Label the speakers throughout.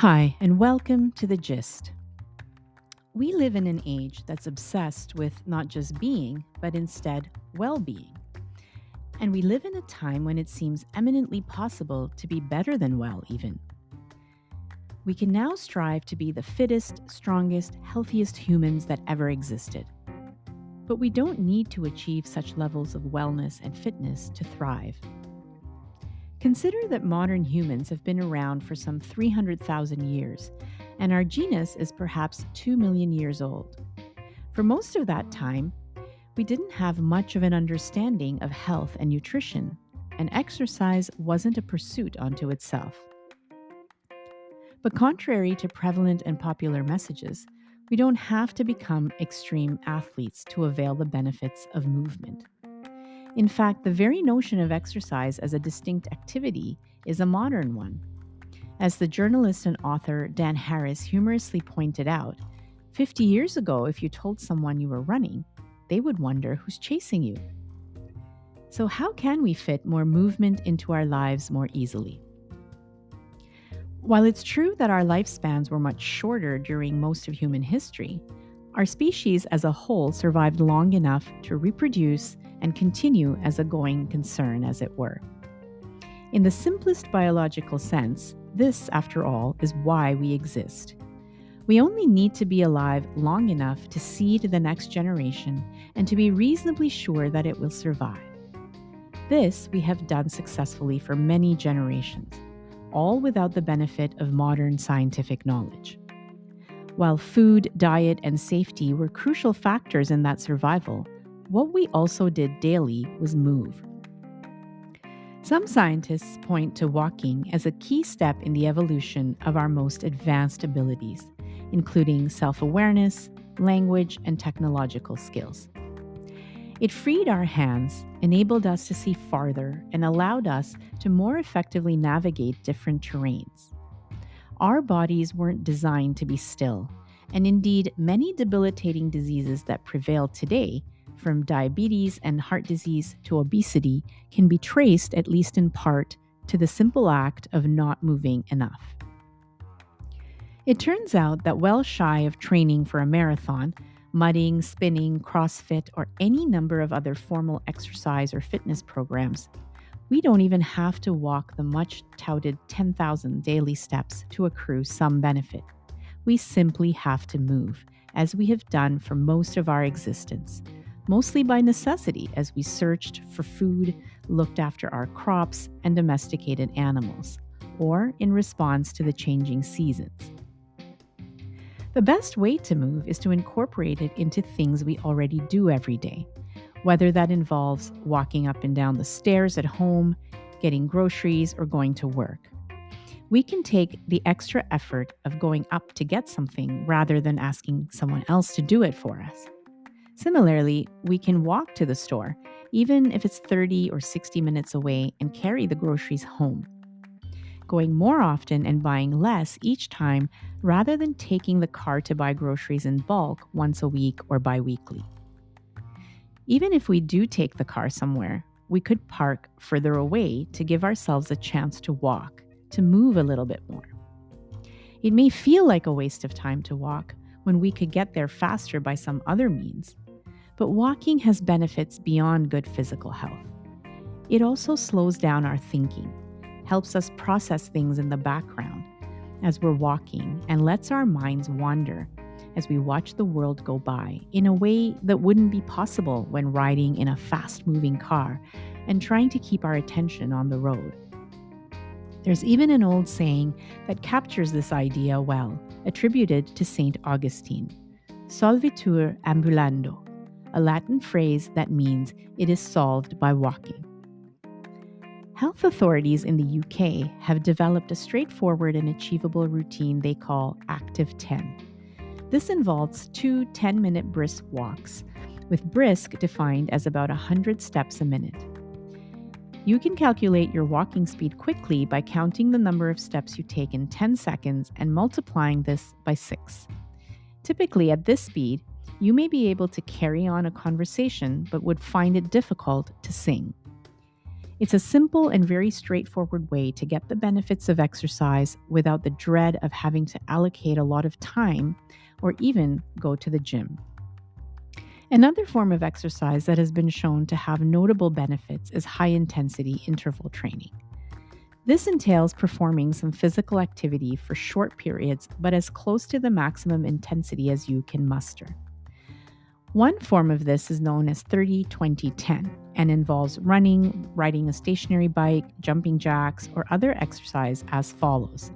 Speaker 1: Hi, and welcome to The Gist. We live in an age that's obsessed with not just being, but instead well being. And we live in a time when it seems eminently possible to be better than well, even. We can now strive to be the fittest, strongest, healthiest humans that ever existed. But we don't need to achieve such levels of wellness and fitness to thrive. Consider that modern humans have been around for some 300,000 years, and our genus is perhaps 2 million years old. For most of that time, we didn't have much of an understanding of health and nutrition, and exercise wasn't a pursuit unto itself. But contrary to prevalent and popular messages, we don't have to become extreme athletes to avail the benefits of movement. In fact, the very notion of exercise as a distinct activity is a modern one. As the journalist and author Dan Harris humorously pointed out, 50 years ago, if you told someone you were running, they would wonder who's chasing you. So, how can we fit more movement into our lives more easily? While it's true that our lifespans were much shorter during most of human history, our species as a whole survived long enough to reproduce and continue as a going concern, as it were. In the simplest biological sense, this, after all, is why we exist. We only need to be alive long enough to seed the next generation and to be reasonably sure that it will survive. This we have done successfully for many generations, all without the benefit of modern scientific knowledge. While food, diet, and safety were crucial factors in that survival, what we also did daily was move. Some scientists point to walking as a key step in the evolution of our most advanced abilities, including self-awareness, language, and technological skills. It freed our hands, enabled us to see farther, and allowed us to more effectively navigate different terrains. Our bodies weren't designed to be still, and indeed, many debilitating diseases that prevail today, from diabetes and heart disease to obesity, can be traced, at least in part, to the simple act of not moving enough. It turns out that well shy of training for a marathon, mudding, spinning, CrossFit, or any number of other formal exercise or fitness programs, we don't even have to walk the much touted 10,000 daily steps to accrue some benefit. We simply have to move, as we have done for most of our existence, mostly by necessity as we searched for food, looked after our crops, and domesticated animals, or in response to the changing seasons. The best way to move is to incorporate it into things we already do every day, whether that involves walking up and down the stairs at home, getting groceries, or going to work. We can take the extra effort of going up to get something rather than asking someone else to do it for us. Similarly, we can walk to the store, even if it's 30 or 60 minutes away, and carry the groceries home, going more often and buying less each time rather than taking the car to buy groceries in bulk once a week or bi-weekly. Even if we do take the car somewhere, we could park further away to give ourselves a chance to walk, to move a little bit more. It may feel like a waste of time to walk when we could get there faster by some other means, but walking has benefits beyond good physical health. It also slows down our thinking, helps us process things in the background as we're walking, and lets our minds wander as we watch the world go by in a way that wouldn't be possible when riding in a fast-moving car and trying to keep our attention on the road. There's even an old saying that captures this idea well, attributed to St. Augustine: solvitur ambulando, a Latin phrase that means it is solved by walking. Health authorities in the UK have developed a straightforward and achievable routine they call Active 10. This involves 2 10-minute brisk walks, with brisk defined as about 100 steps a minute. You can calculate your walking speed quickly by counting the number of steps you take in 10 seconds and multiplying this by 6. Typically, at this speed, you may be able to carry on a conversation but would find it difficult to sing. It's a simple and very straightforward way to get the benefits of exercise without the dread of having to allocate a lot of time or even go to the gym. Another form of exercise that has been shown to have notable benefits is high-intensity interval training. This entails performing some physical activity for short periods, but as close to the maximum intensity as you can muster. One form of this is known as 30-20-10 and involves running, riding a stationary bike, jumping jacks, or other exercise as follows: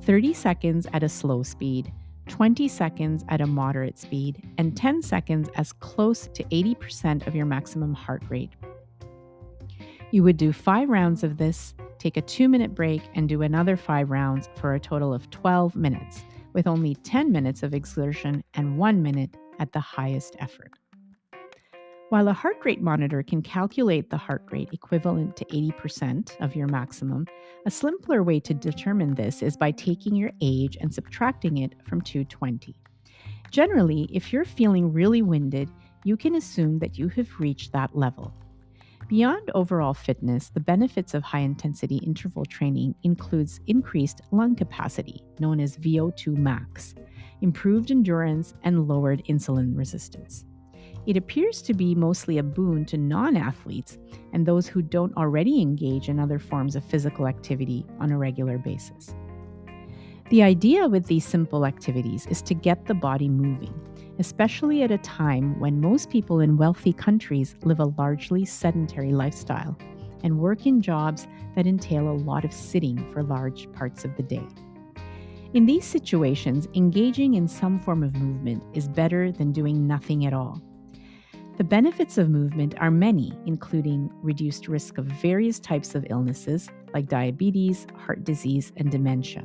Speaker 1: 30 seconds at a slow speed, 20 seconds at a moderate speed, and 10 seconds as close to 80% of your maximum heart rate. You would do 5 rounds of this, take a 2-minute break, and do another 5 rounds for a total of 12 minutes, with only 10 minutes of exertion and 1 minute at the highest effort. While a heart rate monitor can calculate the heart rate equivalent to 80% of your maximum, a simpler way to determine this is by taking your age and subtracting it from 220. Generally, if you're feeling really winded, you can assume that you have reached that level. Beyond overall fitness, the benefits of high-intensity interval training includes increased lung capacity, known as VO2 max, improved endurance, and lowered insulin resistance. It appears to be mostly a boon to non-athletes and those who don't already engage in other forms of physical activity on a regular basis. The idea with these simple activities is to get the body moving, especially at a time when most people in wealthy countries live a largely sedentary lifestyle and work in jobs that entail a lot of sitting for large parts of the day. In these situations, engaging in some form of movement is better than doing nothing at all. The benefits of movement are many, including reduced risk of various types of illnesses like diabetes, heart disease, and dementia.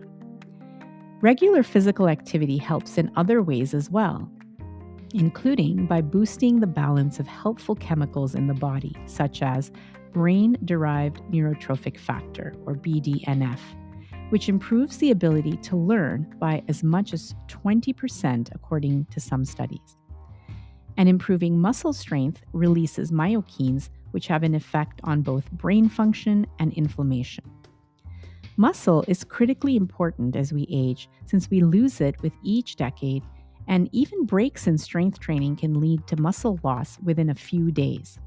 Speaker 1: Regular physical activity helps in other ways as well, including by boosting the balance of helpful chemicals in the body, such as brain-derived neurotrophic factor, or BDNF, which improves the ability to learn by as much as 20% according to some studies. And improving muscle strength releases myokines, which have an effect on both brain function and inflammation. Muscle is critically important as we age, since we lose it with each decade, and even breaks in strength training can lead to muscle loss within a few days.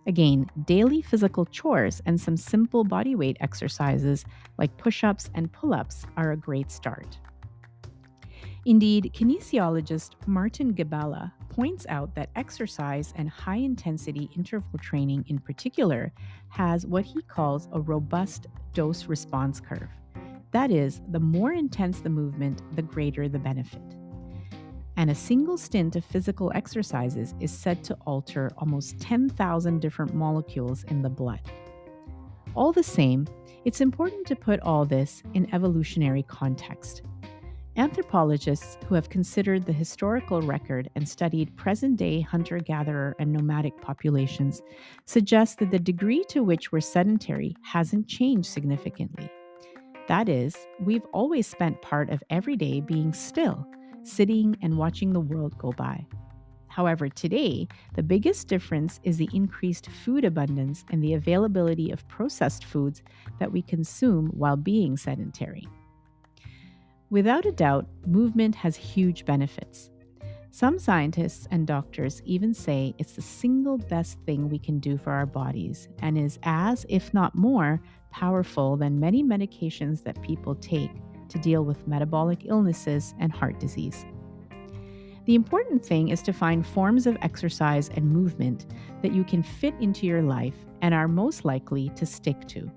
Speaker 1: Again, daily physical chores and some simple bodyweight exercises like push-ups and pull-ups are a great start. Indeed, kinesiologist Martin Gabella points out that exercise and high-intensity interval training in particular has what he calls a robust dose-response curve. That is, the more intense the movement, the greater the benefit. And a single stint of physical exercises is said to alter almost 10,000 different molecules in the blood. All the same, it's important to put all this in evolutionary context. Anthropologists who have considered the historical record and studied present-day hunter-gatherer and nomadic populations suggest that the degree to which we're sedentary hasn't changed significantly. That is, we've always spent part of every day being still, sitting and watching the world go by. However, today, the biggest difference is the increased food abundance and the availability of processed foods that we consume while being sedentary. Without a doubt, movement has huge benefits. Some scientists and doctors even say it's the single best thing we can do for our bodies and is as, if not more, powerful than many medications that people take to deal with metabolic illnesses and heart disease. The important thing is to find forms of exercise and movement that you can fit into your life and are most likely to stick to.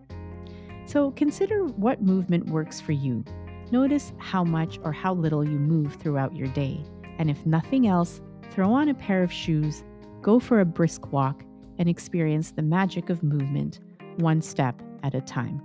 Speaker 1: So consider what movement works for you. Notice how much or how little you move throughout your day. And if nothing else, throw on a pair of shoes, go for a brisk walk, and experience the magic of movement, one step at a time.